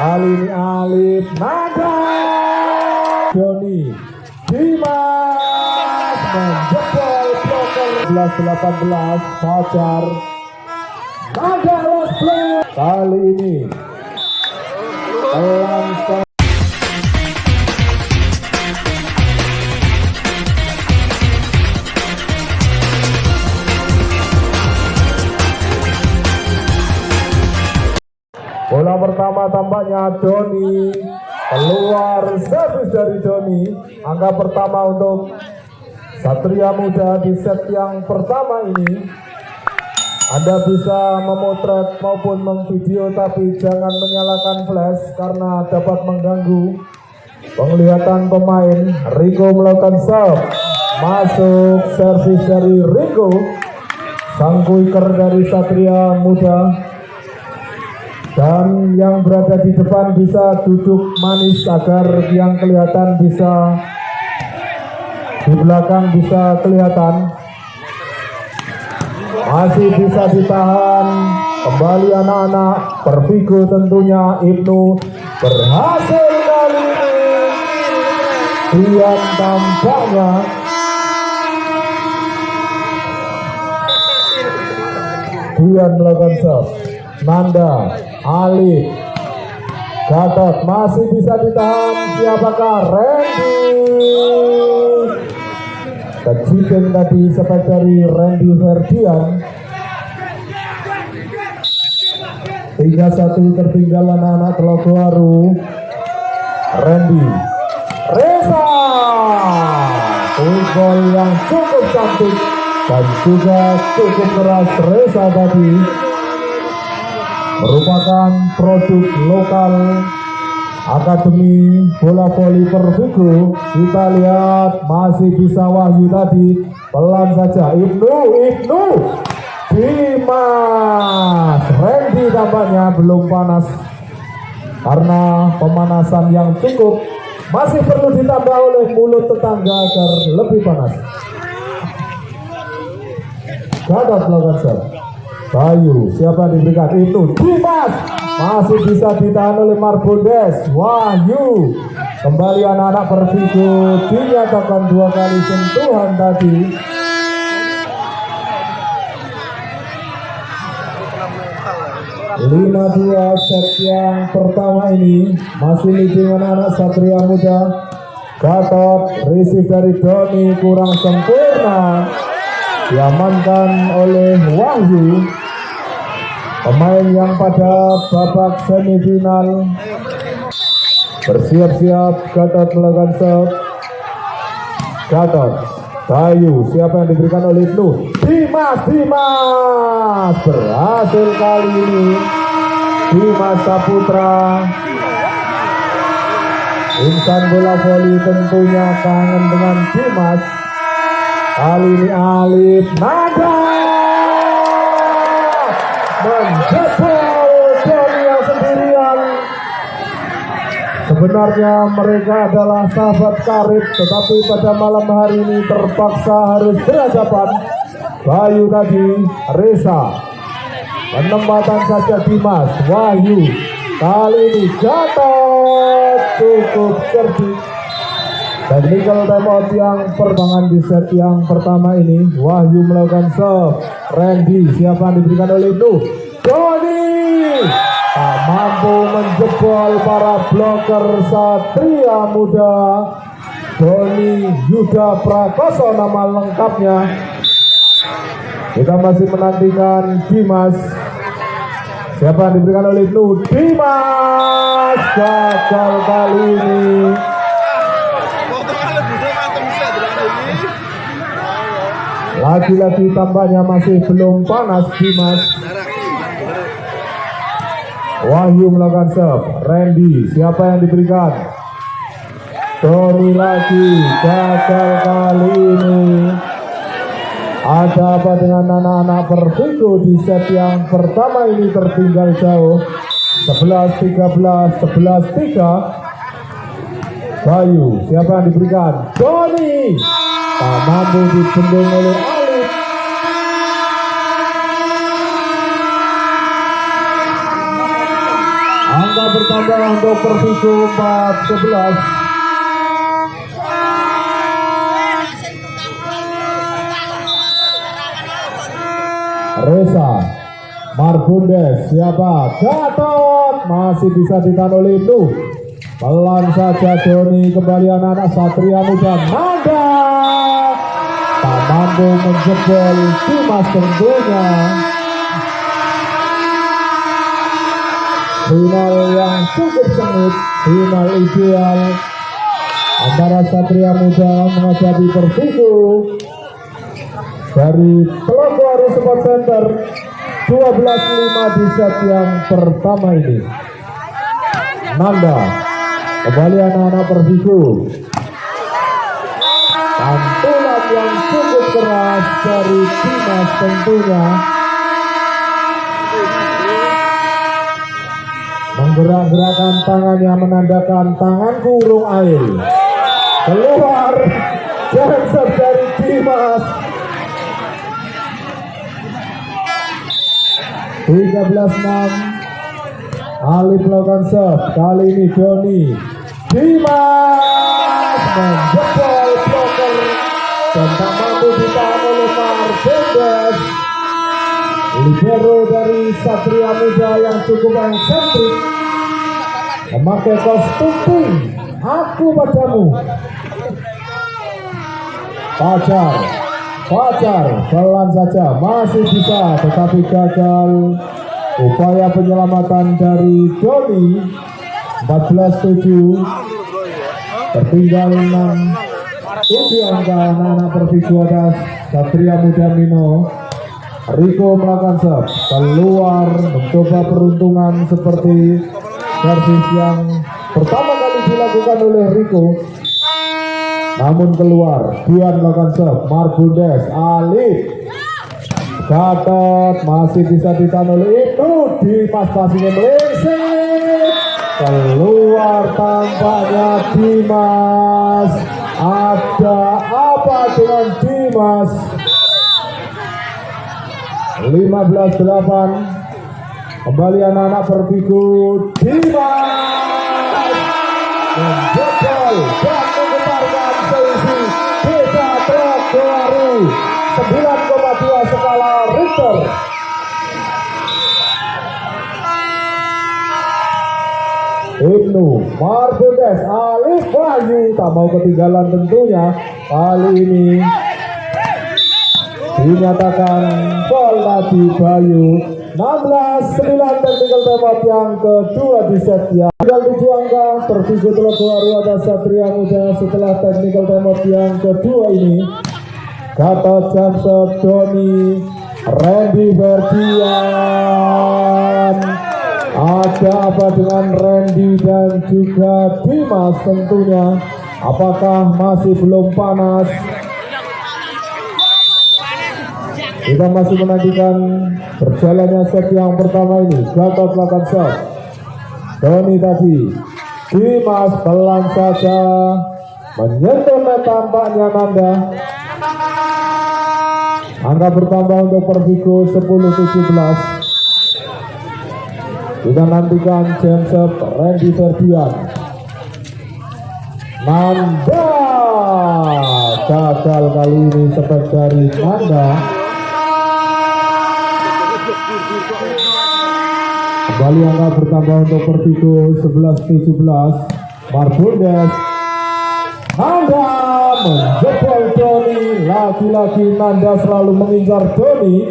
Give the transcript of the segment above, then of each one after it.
Kali ini Alif Nada Doni Dimas menjebol bloker 11-18 Fajar Nada lost play. Kali ini pelan. Bola pertama tampaknya Doni, keluar servis dari Doni. Angka pertama untuk Satria Muda di set yang pertama ini. Anda bisa memotret maupun memvideo, tapi jangan menyalakan flash karena dapat mengganggu penglihatan pemain. Rico melakukan serve, masuk servis dari Rico, sang quicker dari Satria Muda. Dan yang berada di depan bisa duduk manis agar yang kelihatan bisa di belakang bisa kelihatan. Masih bisa ditahan kembali anak-anak. Pervigo tentunya. Ibnu berhasil kali ini. Dian tampaknya Dian melakukan serve. Nanda, Alif, Gatot masih bisa ditahan. Siapakah? Randy. Kejipin tadi sepek dari Randy Ferdian. 3-1 tertinggal anak-anak Telogowaru. Randy, Reza, gol yang cukup cantik dan juga cukup keras. Reza tadi merupakan produk lokal Akademi Bola Voli Pervigo. Kita lihat masih bisa Wahyu tadi, pelan saja. Ibnu Dimas. Randy tampaknya belum panas karena pemanasan yang cukup masih perlu ditambah oleh mulut tetangga agar lebih panas. Gatot melakukan serve. Bayu, siapa yang diberikan? Itu Dimas, masih bisa ditahan oleh Marbondes. Wahyu, kembali anak-anak Pervigo dinyatakan 2 kali sentuhan tadi. Lima 2 set yang pertama ini masih leading anak-anak Satria Muda. Gatot, receive dari Doni kurang sempurna, diamankan oleh Wahyu. Pemain yang pada babak semifinal bersiap-siap. Gatot melakukan serve. Gatot, Bayu, siapa yang diberikan oleh Ibnu? Dimas berhasil kali ini. Dimas Saputra. Insan bola voli tentunya kangen dengan Dimas. Kali ini Alif Nada menjebol Doni yang sendirian. Sebenarnya mereka adalah sahabat karib, tetapi pada malam hari ini terpaksa harus berhadapan. Bayu tadi, Reza, penempatan saja Dimas. Wahyu, kali ini Gatot cukup cerdik. Technical timeout yang perbangan di set yang pertama ini. Wahyu melakukan serve. Randy, siapa yang diberikan oleh itu? Doni tak mampu menjebol para bloker Satria Muda. Doni Yuda Prakoso nama lengkapnya. Kita masih menantikan Dimas. Siapa yang diberikan oleh itu? Dimas gagal kali ini. Lagi-lagi tampaknya masih belum panas Dimas. Wahyu melakukan serve. Randy, siapa yang diberikan? Doni lagi, gagal kali ini. Ada apa dengan anak-anak Pervigo di set yang pertama ini tertinggal jauh. 11-13, 11-3. Bayu, siapa yang diberikan? Doni tak mampu dibendung oleh Alif. Angka bertambah untuk Persiku 4-11. Reza Marbundes, siapa? Gatot masih bisa ditahan oleh itu. Pelan saja Doni, kembali anak-anak Satria Muda. Nanda tak mampu menjebol Dimas tentunya. Final yang cukup sengit, final ideal antara Satria Muda menghadapi Persiku dari Telogoro Sport Center. 12-5 di set yang pertama ini. Nanda, kembali anak-anak Persiku. Pantulan yang cukup keras dari Dimas tentunya. Menggerak-gerakkan tangannya menandakan tangan kurung air. Keluar jangkar dari Dimas. 13-6. Alif melakukan serve. Kali ini Doni. Dimas menjebol blocker dan tak mampu ditahan oleh Marbundes. Libero dari Satria Muda yang cukup eksentrik, memakai kostum pink. Aku padamu. Fajar pelan saja masih bisa, tetapi gagal upaya penyelamatan dari Doni. 14-7 tertinggal 6. Itu angka anak-anak Persiku atas Satria Muda Mino. Riko melakukan serve keluar, mencoba peruntungan seperti servis yang pertama kali dilakukan oleh Riko, namun keluar. Dian melakukan serve. Marbundes, Alif, Gatot masih bisa ditahan oleh itu. Dimas pastinya meleset keluar, tampaknya Dimas. Ada apa dengan Dimas? 15-8. Kembali anak-anak Persiku. Dimas menjebol dan menggetarkan selisih beda Telogoro 9,2 skala Richter. Ibnu, Marbundes, Alif, Wahyu tak mau ketinggalan tentunya. Kali ini dinyatakan gol tadi Bayu. 16-9 technical timeout yang kedua di set yang tinggal 7 angka. Persiku Telogoro atas Satria Muda setelah technical timeout yang kedua ini. Gatot Jamsot, Doni, Randy Ferdian. Ada apa dengan Randy dan juga Dimas tentunya? Apakah masih belum panas? Kita masih menantikan berjalannya set yang pertama ini. Gatot melakukan serve. Doni tadi. Dimas pelan saja menyentuh net, tampaknya Nanda. Angka bertambah untuk Persiku 10-17. Kita nantikan Jamsep Randy Ferdian. Nanda gagal kali ini, sepek dari Nanda. Kembali angka bertambah untuk Persiku 11-17. Marbundes. Nanda menjebol Doni. Lagi-lagi Nanda selalu mengincar Doni.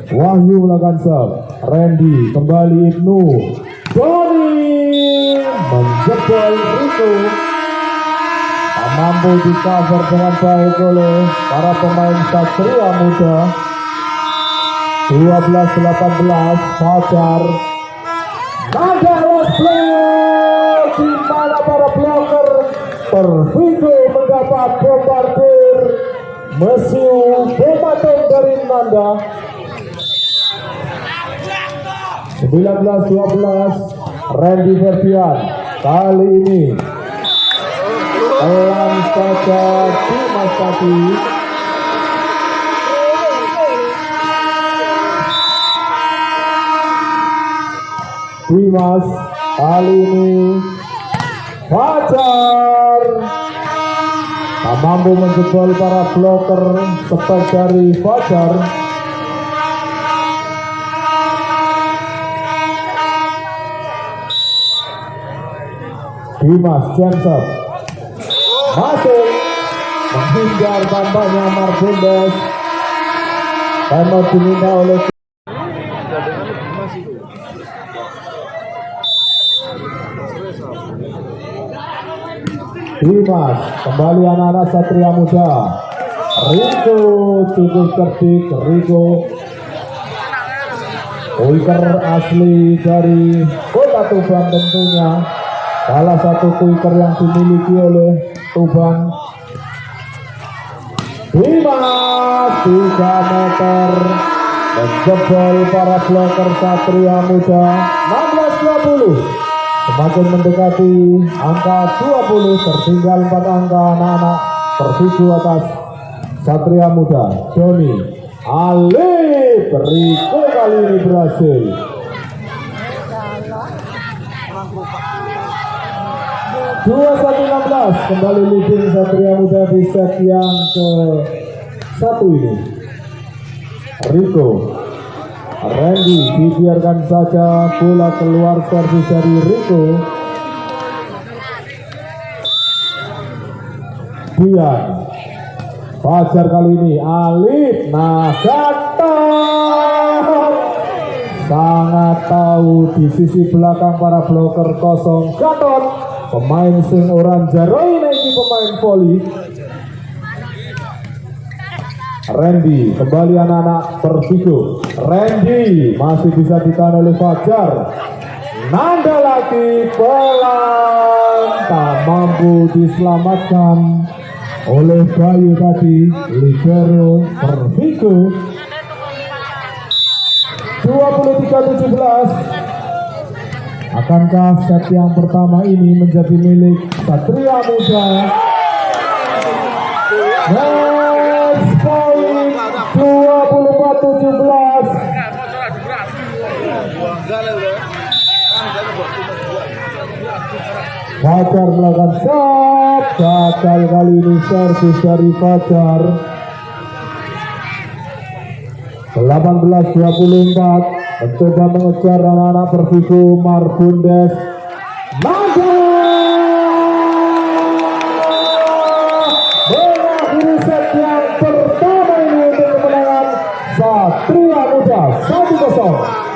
Wahyu melakukan serve. Randy kembali Ibnu. Doni menjebol Riko. Tak mampu di cover dengan baik oleh para pemain Satria Muda. 12-18. Fajar. Nanda lost player. Di mana para blocker? Persiku mendapat bombardir. Mesiu bomaton dari Nanda. 19-12. Randy Ferdian. Kali ini pelan saja Dimas tadi. Dimas, kali ini Fajar tak mampu menjebol para bloker spek dari Fajar. Dimas Jensen masuk menghindar tampaknya Martinez, karena diminta oleh Dimas. Kembali anak-anak Satria Muda. Rico cukup cerdik. Rico quicker asli dari Kota Tuban tentunya, salah satu quicker yang dimiliki oleh Tuban. Dimas 3 meter menjebol para bloker Satria Muda. 16-20, semakin mendekati angka 20, tertinggal 4 angka anak-anak tertuju atas Satria Muda. Doni Alif, Rico kali ini berhasil. 21-16, kembali leading Satria Muda di set yang ke-1 ini. Rico, Randy dibiarkan saja, bola keluar servis dari Rico. Dian, Fajar kali ini, Alif, nah Gatot sangat tahu di sisi belakang para bloker kosong. Gatot, pemain sing orang jaroi ini pemain voli. Randy, kembali anak-anak Persigo. Randy masih bisa ditahan oleh Fajar. Nanda lagi pelan, tak mampu diselamatkan oleh Bayu tadi. Libero Persigo. 23-17. Akankah set yang pertama ini menjadi milik Satria Muda? Next point 24-17. Fajar melakukan shot, gagal kali ini servis dari Fajar. 18-24, mencoba mengejar anak-anak Persigo. Margundes maju mengakhiri set yang pertama ini untuk kemenangan Satria Muda 1-0.